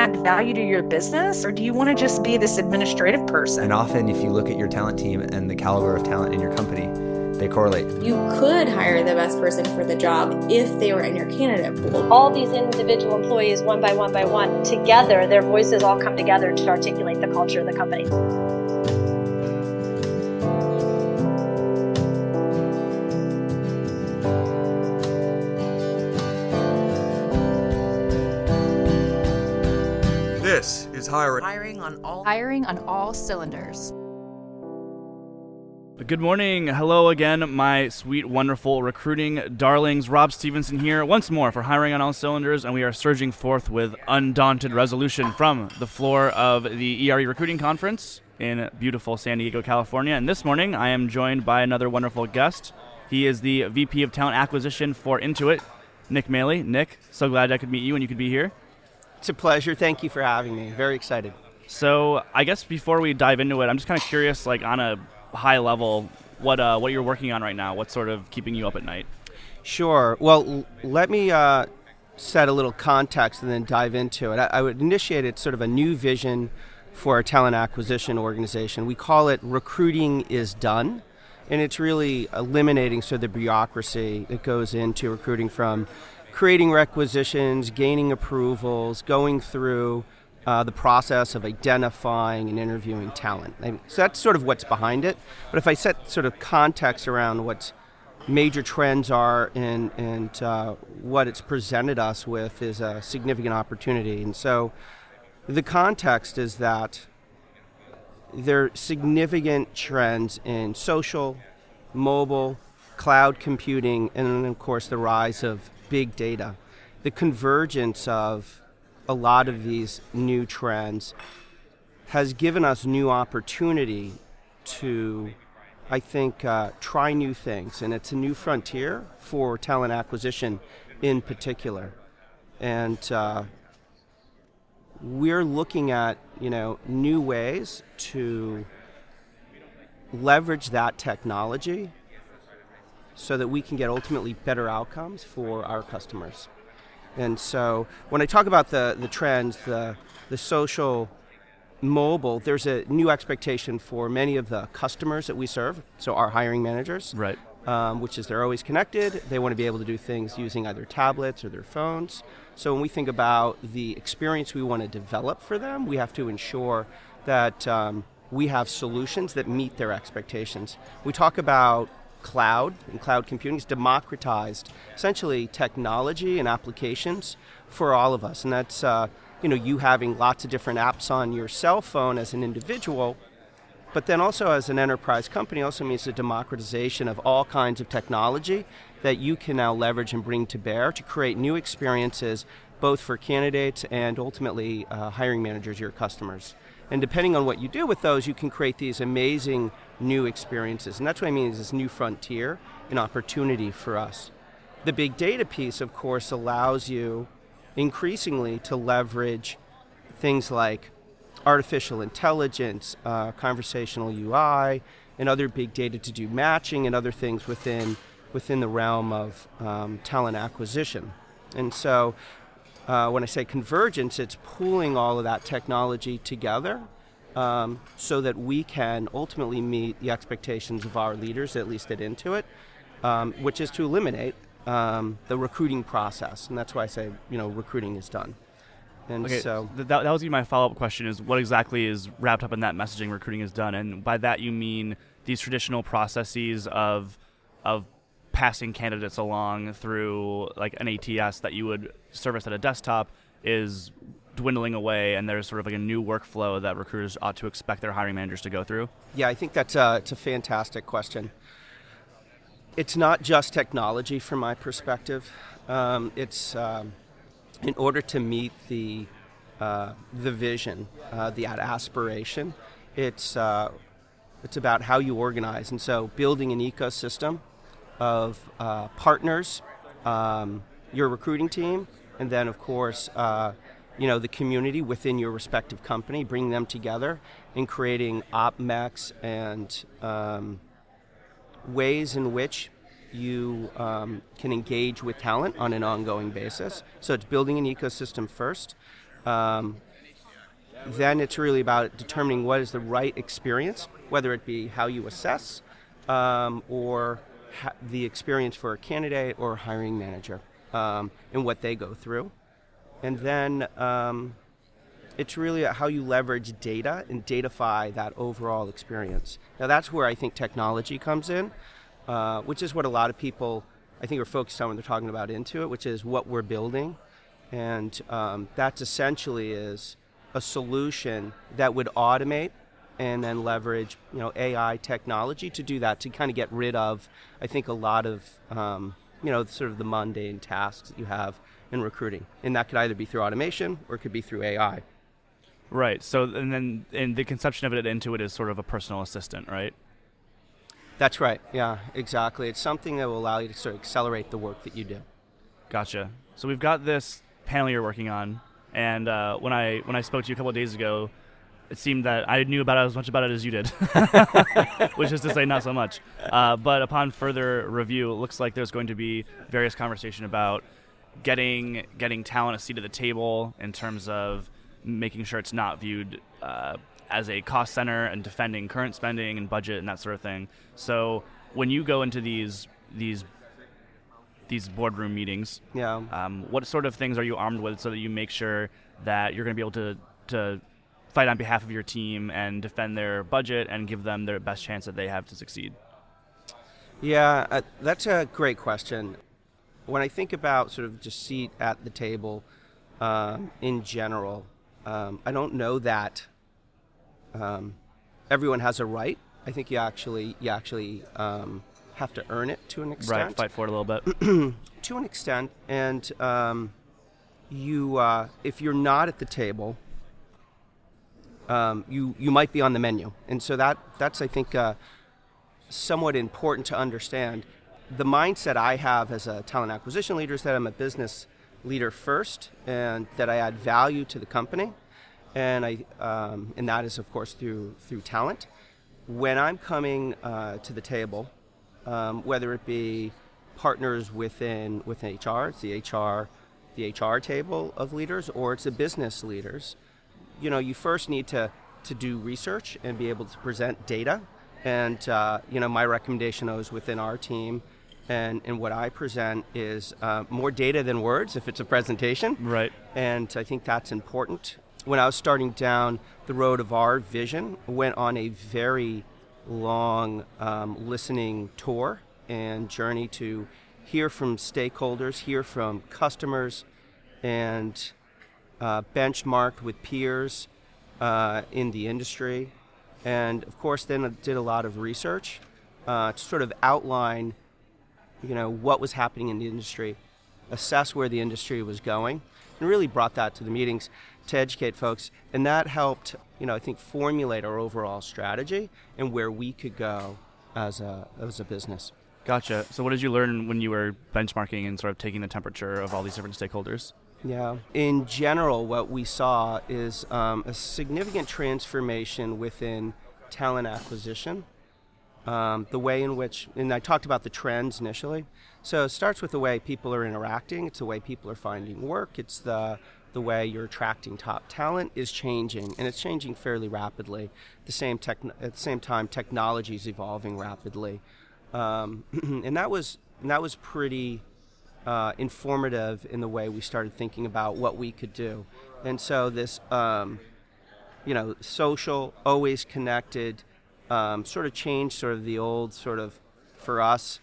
add value to your business, or do you want to just be this administrative person? And often, if you look at your talent team and the caliber of talent in your company, they correlate. You could hire the best person for the job if they were in your candidate pool. All these individual employees, one by one, together, their voices all come together to articulate the culture of the company. This is hiring. Hiring on all cylinders. Good morning. Hello again, my sweet, wonderful recruiting darlings. Rob Stevenson here once more for Hiring on All Cylinders, and we are surging forth with undaunted resolution from the floor of the ERE Recruiting Conference in beautiful San Diego, California. And this morning, I am joined by another wonderful guest. He is the VP of Talent Acquisition for Intuit, Nick Mailey. Nick, so glad I could meet you and you could be here. It's a pleasure. Thank you for having me. Very excited. So I guess before we dive into it, I'm just kind of curious, like on a high level, what you're working on right now. What's sort of keeping you up at night? Sure. Well, let me set a little context and then dive into it. I would initiate it sort of a new vision for our talent acquisition organization. We call it Recruiting is Done, and it's really eliminating sort of the bureaucracy that goes into recruiting, from creating requisitions, gaining approvals, going through the process of identifying and interviewing talent. So that's sort of what's behind it. But if I set sort of context around what major trends are and what it's presented us with is a significant opportunity. And so the context is that there are significant trends in social, mobile, cloud computing, and then of course the rise of big data. The convergence of a lot of these new trends has given us new opportunity to, I think, try new things. And it's a new frontier for talent acquisition in particular. And we're looking at, new ways to leverage that technology so that we can get ultimately better outcomes for our customers. And so when I talk about the trends, the social, mobile, there's a new expectation for many of the customers that we serve, so our hiring managers, right? Which is they're always connected. They want to be able to do things using either tablets or their phones. So when we think about the experience we want to develop for them, we have to ensure that we have solutions that meet their expectations. We talk about cloud and cloud computing is democratized, essentially technology and applications for all of us. And that's, you having lots of different apps on your cell phone as an individual, but then also as an enterprise company also means the democratization of all kinds of technology that you can now leverage and bring to bear to create new experiences, both for candidates and ultimately hiring managers, your customers. And depending on what you do with those, you can create these amazing new experiences. And that's what I mean is this new frontier, an opportunity for us. The big data piece, of course, allows you increasingly to leverage things like artificial intelligence, conversational UI, and other big data to do matching and other things within the realm of talent acquisition. And so when I say convergence, it's pooling all of that technology together so that we can ultimately meet the expectations of our leaders, at least at Intuit, which is to eliminate the recruiting process. And that's why I say, recruiting is done. And okay, so that was my follow-up question is what exactly is wrapped up in that messaging, recruiting is done? And by that you mean these traditional processes of passing candidates along through like an ATS that you would service at a desktop is dwindling away, and there's sort of like a new workflow that recruiters ought to expect their hiring managers to go through? Yeah, I think it's a fantastic question. It's not just technology from my perspective. It's in order to meet the vision, the aspiration, it's about how you organize. And so building an ecosystem of partners, your recruiting team, and then of course, the community within your respective company, bringing them together and creating OpMex and ways in which you can engage with talent on an ongoing basis. So it's building an ecosystem first, then it's really about determining what is the right experience, whether it be how you assess or the experience for a candidate or a hiring manager and what they go through. And then it's really how you leverage data and datafy that overall experience. Now that's where I think technology comes in, which is what a lot of people I think are focused on when they're talking about Intuit, which is what we're building. And that's essentially is a solution that would automate and then leverage, AI technology to do that, to kind of get rid of, I think, a lot of, sort of the mundane tasks that you have in recruiting. And that could either be through automation or it could be through AI. Right. So, and then in the conception of it at Intuit is sort of a personal assistant, right? That's right. Yeah, exactly. It's something that will allow you to sort of accelerate the work that you do. Gotcha. So we've got this panel you're working on, and when I spoke to you a couple of days ago, it seemed that I knew about it as much about it as you did, which is to say not so much. But upon further review, it looks like there's going to be various conversation about getting talent a seat at the table in terms of making sure it's not viewed as a cost center and defending current spending and budget and that sort of thing. So when you go into these boardroom meetings, what sort of things are you armed with so that you make sure that you're going to be able to fight on behalf of your team and defend their budget and give them their best chance that they have to succeed? Yeah, that's a great question. When I think about sort of just seat at the table in general, I don't know that everyone has a right. I think you actually have to earn it to an extent. Right, fight for it a little bit. To an extent, and if you're not at the table, you might be on the menu, and so that's I think somewhat important to understand. The mindset I have as a talent acquisition leader is that I'm a business leader first, and that I add value to the company, and that is of course through talent. When I'm coming to the table, whether it be partners within HR, it's the HR table of leaders, or it's the business leaders, you first need to do research and be able to present data. And my recommendation is within our team, and what I present is more data than words if it's a presentation. Right. And I think that's important. When I was starting down the road of our vision, I went on a very long listening tour and journey to hear from stakeholders, hear from customers, and benchmarked with peers in the industry. And of course then I did a lot of research to sort of outline what was happening in the industry, assess where the industry was going, and really brought that to the meetings to educate folks. And that helped, I think, formulate our overall strategy and where we could go as a business. Gotcha. So what did you learn when you were benchmarking and sort of taking the temperature of all these different stakeholders? Yeah. In general, what we saw is a significant transformation within talent acquisition. The way in which, and I talked about the trends initially, so it starts with the way people are interacting, it's the way people are finding work, it's the way you're attracting top talent is changing, and it's changing fairly rapidly. At the same time, technology is evolving rapidly. And that was pretty informative in the way we started thinking about what we could do. And so this, social, always connected, sort of changed sort of the old sort of, for us,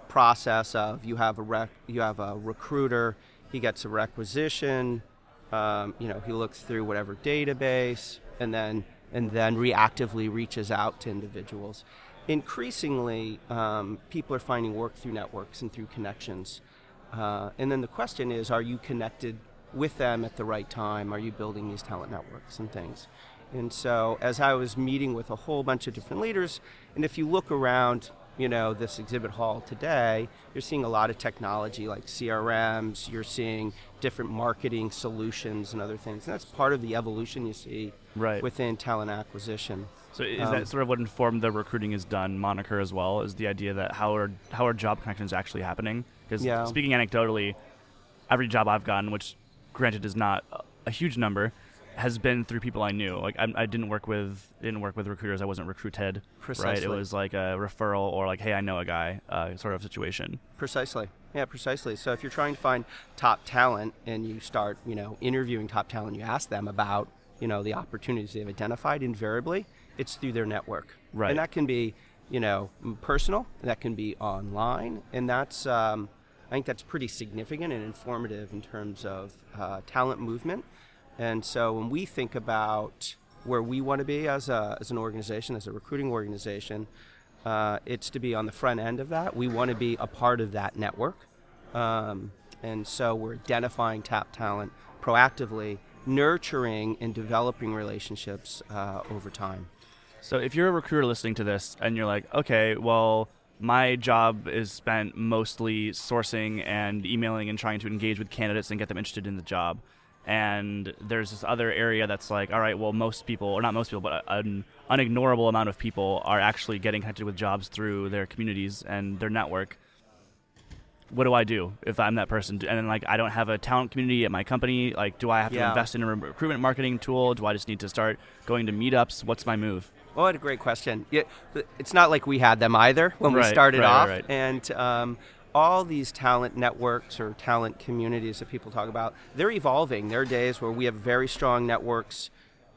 process of you have a recruiter, he gets a requisition, he looks through whatever database, and then reactively reaches out to individuals. Increasingly, people are finding work through networks and through connections. And then the question is, are you connected with them at the right time? Are you building these talent networks and things? And so as I was meeting with a whole bunch of different leaders, and if you look around, this exhibit hall today, you're seeing a lot of technology like CRMs, you're seeing different marketing solutions and other things. And that's part of the evolution you see within talent acquisition. So is that sort of what informed the recruiting is done moniker as well, is the idea that how are job connections actually happening? Because speaking anecdotally, every job I've gotten, which granted is not a huge number, has been through people I knew. Like I didn't work with recruiters. I wasn't recruited. Precisely. Right. It was like a referral or like, hey, I know a guy, sort of situation. Precisely. Yeah, precisely. So if you're trying to find top talent and you start, interviewing top talent, you ask them about, the opportunities they've identified. Invariably, it's through their network. Right. And that can be, personal. That can be online, and that's. I think that's pretty significant and informative in terms of talent movement. And so when we think about where we want to be as an organization, as a recruiting organization, it's to be on the front end of that. We want to be a part of that network. And so we're identifying top talent proactively, nurturing and developing relationships over time. So if you're a recruiter listening to this and you're like, okay, well, my job is spent mostly sourcing and emailing and trying to engage with candidates and get them interested in the job. And there's this other area that's like, all right, well, most people, or not most people, but an unignorable amount of people are actually getting connected with jobs through their communities and their network. What do I do if I'm that person? And then, like, I don't have a talent community at my company. Like, do I have to invest in a recruitment marketing tool? Do I just need to start going to meetups? What's my move? Oh, what a great question. Yeah, it's not like we had them either when we started off. Right. And all these talent networks or talent communities that people talk about, they're evolving. There are days where we have very strong networks,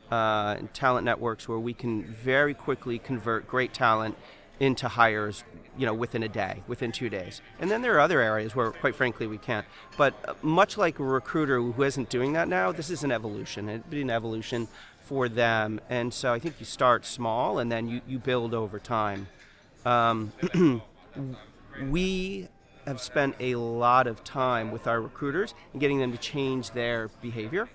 talent networks, where we can very quickly convert great talent into hires, within a day, within 2 days. And then there are other areas where, quite frankly, we can't. But much like a recruiter who isn't doing that now, this is an evolution. It'd be an evolution for them. And so I think you start small and then you build over time. We have spent a lot of time with our recruiters and getting them to change their behavior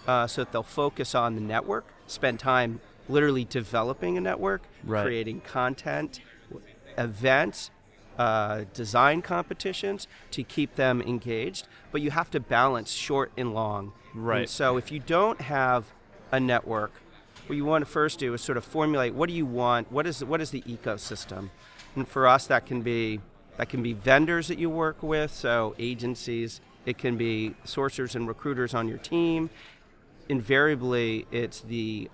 so that they'll focus on the network, spend time literally developing a network, creating content, events, design competitions to keep them engaged. But you have to balance short and long. Right. And so if you don't have a network, what you want to first do is sort of formulate, what do you want? What is the ecosystem? And for us, that can be vendors that you work with, so agencies. It can be sourcers and recruiters on your team. Invariably, it's the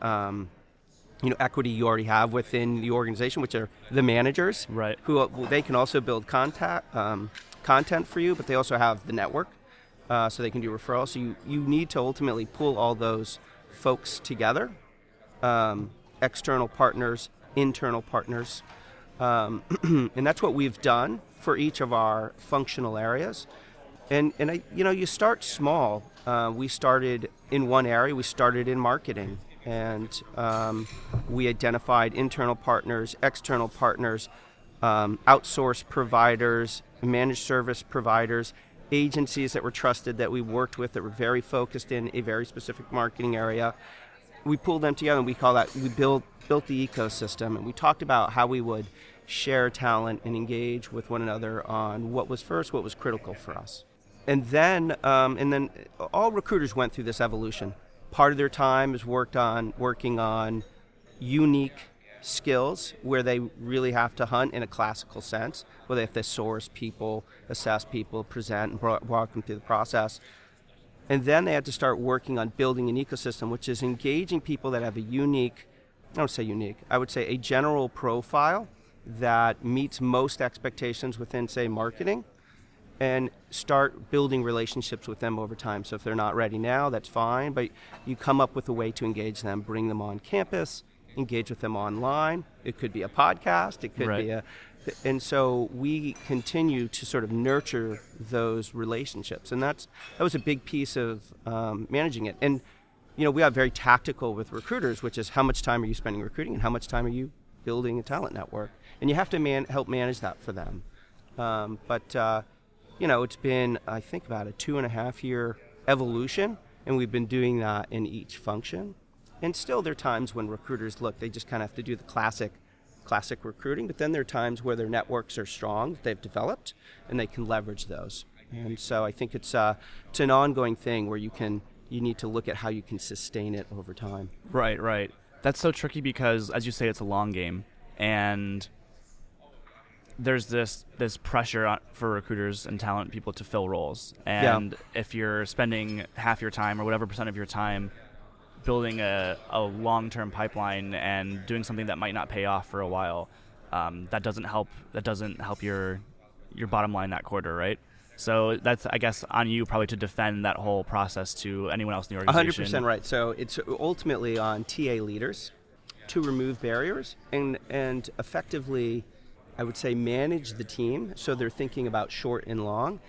equity you already have within the organization, which are the managers, right? Who they can also build content for you, but they also have the network, so they can do referrals. So you need to ultimately pull all those folks together, external partners, internal partners, and that's what we've done for each of our functional areas. And you start small. We started in one area. We started in marketing, and we identified internal partners, external partners, outsourced providers, managed service providers, agencies that were trusted, that we worked with, that were very focused in a very specific marketing area. We pulled them together, and we built the ecosystem, and we talked about how we would share talent and engage with one another on what was critical for us. And then all recruiters went through this evolution. Part of their time is working on unique skills where they really have to hunt in a classical sense, where they have to source people, assess people, present, and walk them through the process. And then they had to start working on building an ecosystem, which is engaging people that have I would say a general profile that meets most expectations within, say, marketing, and start building relationships with them over time. So if they're not ready now, that's fine, but you come up with a way to engage them, bring them on campus, engage with them online. It could be a podcast, it could be and so we continue to sort of nurture those relationships. And that was a big piece of managing it. And, we are very tactical with recruiters, which is how much time are you spending recruiting and how much time are you building a talent network? And you have to help manage that for them. It's been, I think, about a 2.5-year evolution, and we've been doing that in each function. And still there are times when recruiters they just kind of have to do the classic recruiting, but then there are times where their networks are strong, that they've developed, and they can leverage those. And so I think it's an ongoing thing where you need to look at how you can sustain it over time. Right. That's so tricky because, as you say, it's a long game, and there's this pressure for recruiters and talent people to fill roles. And if you're spending half your time or whatever percent of your time building a long-term pipeline and doing something that might not pay off for a while, that doesn't help your bottom line that quarter, right? So that's, I guess, on you probably to defend that whole process to anyone else in the organization. 100% right. So it's ultimately on TA leaders to remove barriers and effectively, I would say, manage the team so they're thinking about short and long.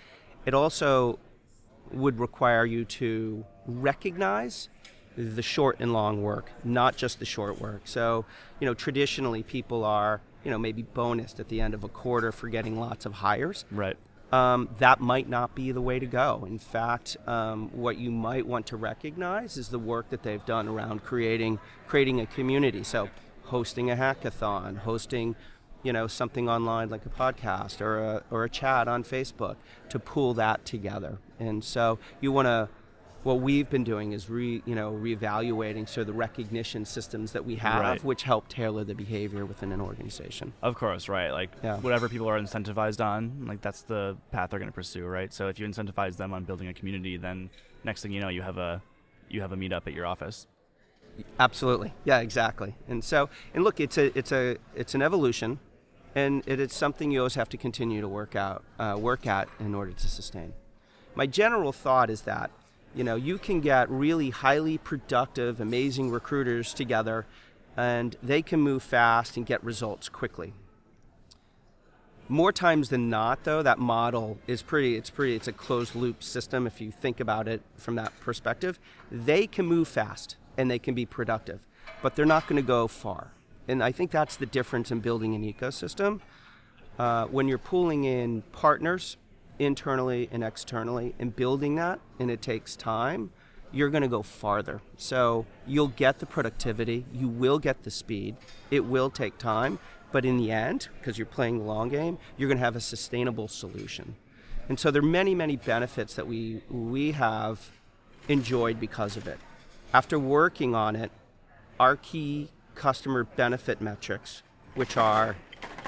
It also would require you to recognize the short and long work, not just the short work. So, traditionally people are, maybe bonused at the end of a quarter for getting lots of hires. Right. That might not be the way to go. In fact, what you might want to recognize is the work that they've done around creating a community. So hosting a hackathon, hosting something online like a podcast or a chat on Facebook to pull that together. And so what we've been doing is reevaluating the recognition systems that we have, right, which help tailor the behavior within an organization. Of course, right. Whatever people are incentivized on, that's the path they're going to pursue, right? So if you incentivize them on building a community, then next thing you know, you have a meetup at your office. Absolutely. Yeah, exactly. And look, it's an evolution, and it is something you always have to continue to work at in order to sustain. My general thought is that you can get really highly productive, amazing recruiters together, and they can move fast and get results quickly. More times than not, though, that model is it's a closed loop system if you think about it from that perspective. They can move fast and they can be productive, but they're not going to go far. And I think that's the difference in building an ecosystem. When you're pulling in partners, internally and externally, and building that, and it takes time, you're going to go farther. So you'll get the productivity, you will get the speed, it will take time, but in the end, because you're playing the long game, you're going to have a sustainable solution. And so there are many, many benefits that we have enjoyed because of it. After working on it, our key customer benefit metrics, which are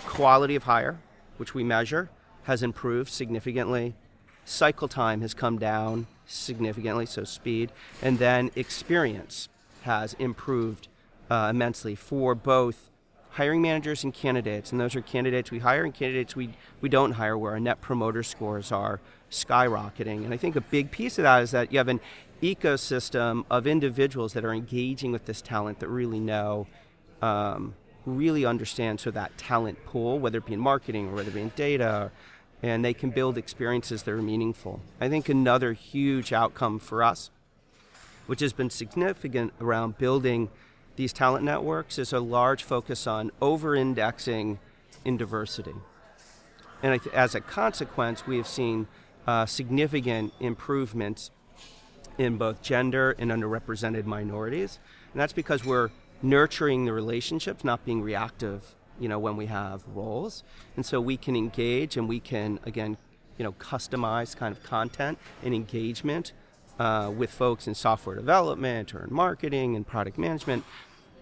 quality of hire, which we measure, has improved significantly. Cycle time has come down significantly, so speed. And then experience has improved immensely for both hiring managers and candidates. And those are candidates we hire and candidates we don't hire, where our net promoter scores are skyrocketing. And I think a big piece of that is that you have an ecosystem of individuals that are engaging with this talent that really know, really understand that talent pool, whether it be in marketing or whether it be in data, and they can build experiences that are meaningful. I think another huge outcome for us, which has been significant around building these talent networks, is a large focus on over-indexing in diversity. And as a consequence, we have seen significant improvements in both gender and underrepresented minorities. And that's because we're nurturing the relationships, not being reactive when we have roles. And so we can engage and we can, again, customize kind of content and engagement with folks in software development or in marketing and product management.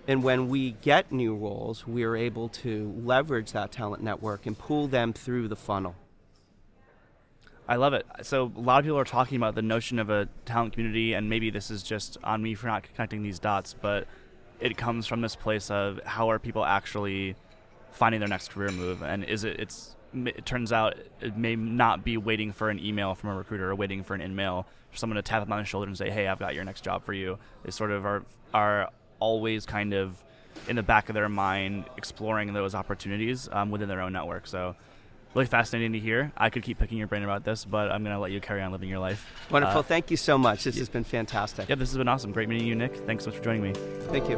And when we get new roles, we are able to leverage that talent network and pull them through the funnel. I love it. So a lot of people are talking about the notion of a talent community, and maybe this is just on me for not connecting these dots, but it comes from this place of how are people actually finding their next career move, and it turns out it may not be waiting for an email from a recruiter or waiting for an in-mail for someone to tap them on the shoulder and say, hey, I've got your next job for you. They sort of are always kind of in the back of their mind exploring those opportunities within their own network. So really fascinating to hear. I could keep picking your brain about this, but I'm going to let you carry on living your life. Wonderful. Thank you so much. This has been fantastic. Yeah, this has been awesome. Great meeting you, Nick. Thanks so much for joining me. Thank you.